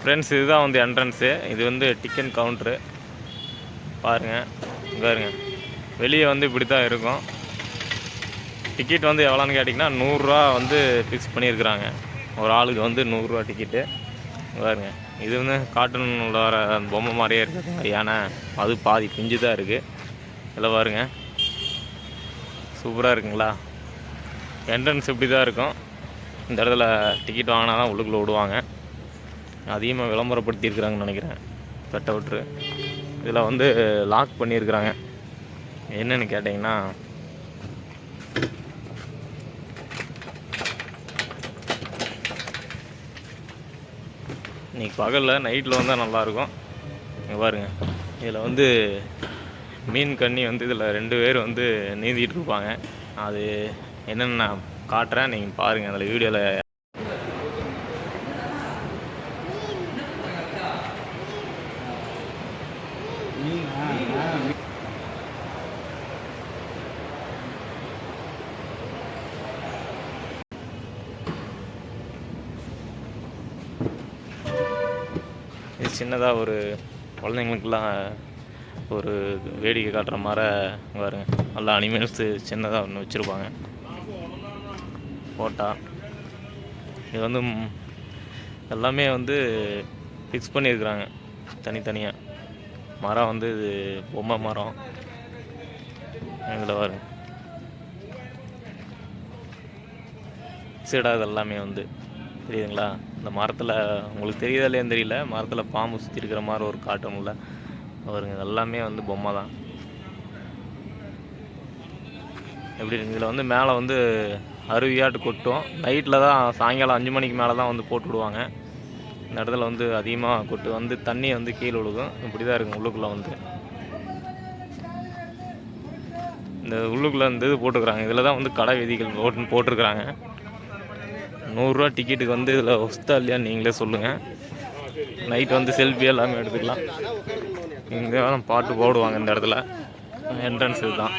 Friends இதுதான் வந்து entrance. இது வந்து டிக்கெட் கவுண்ட்ரு பாருங்கள். இங்கே பாருங்க, வெளியே வந்து இப்படி தான் இருக்கும். டிக்கெட் வந்து எவ்வளோன்னு கேட்டிங்கன்னா 100 வந்து ஃபிக்ஸ் பண்ணியிருக்கிறாங்க. ஒரு ஆளுக்கு வந்து 100 டிக்கெட்டு. பாருங்க, இது வந்து கார்ட்டூனில் வர பொம்மை மாதிரியே இருக்குது யானை. அது பாதி பிஞ்சு தான் இருக்குது. இதில் பாருங்க, சூப்பராக இருக்குங்களா? என்ட்ரன்ஸ் இப்படி தான் இருக்கும். இந்த இடத்துல டிக்கெட் வாங்கினா தான் உள்ளுக்குள்ளே விடுவாங்க. அதிகமாக விளம்பரப்படுத்தியிருக்கிறாங்கன்னு நினைக்கிறேன் கட் அவுட்ரு. இதில் வந்து லாக் பண்ணியிருக்கிறாங்க. என்னென்னு கேட்டிங்கன்னா, இன்றைக்கி பகலில் நைட்டில் வந்தால் நல்லாயிருக்கும். இங்கே பாருங்கள், இதில் வந்து மீன் கண்ணி வந்து இதில் 2 பேர் வந்து நீந்திகிட்டு இருப்பாங்க. அது என்னென்னு நான் காட்டுறேன், நீங்கள் பாருங்கள் அதில் வீடியோவில். இது சின்னதாக ஒரு குழந்தைங்களுக்கெல்லாம் ஒரு வேடிக்கை காட்டுற மாதிரி பாருங்க. நல்லா அனிமல்ஸு சின்னதாக ஒன்று வச்சுருப்பாங்க ஃபோட்டோ. இது வந்து எல்லாமே வந்து ஃபிக்ஸ் பண்ணியிருக்கிறாங்க தனித்தனியாக. மரம் வந்து இது பொம்மை மரம். இதில் பாருங்க, சீடா இது எல்லாமே வந்து தெரியுதுங்களா? இந்த மரத்தில் உங்களுக்கு தெரியுதா இல்லையான்னு தெரியல, மரத்தில் பாம்பு சுற்றி இருக்கிற மாதிரி ஒரு காட்டணும்ல பாருங்க. எல்லாமே வந்து பொம்மை தான். எப்படி இதில் வந்து மேலே வந்து அருவியாட்டு கொட்டும். நைட்டில் தான், சாயங்காலம் 5 மணிக்கு மேலே தான் வந்து போட்டு விடுவாங்க. இந்த இடத்துல வந்து அதிகமாக கொட்டு வந்து தண்ணி வந்து கீழே விழுகும். இப்படி தான் இருக்கும் உள்ளுக்குள்ளே வந்து. இந்த உள்ளுக்குள்ளே வந்து இது போட்டுருக்குறாங்க. இதில் தான் வந்து கடை விதிகள் போட்டிருக்கிறாங்க. 100 டிக்கெட்டுக்கு வந்து இதில் ஒஸ்தா இல்லையான்னு நீங்களே சொல்லுங்கள். நைட் வந்து செல்ஃபி எல்லாமே எடுத்துக்கலாம். இங்கே பாட்டு போடுவாங்க இந்த இடத்துல. என்ட்ரன்ஸ் இதுதான்.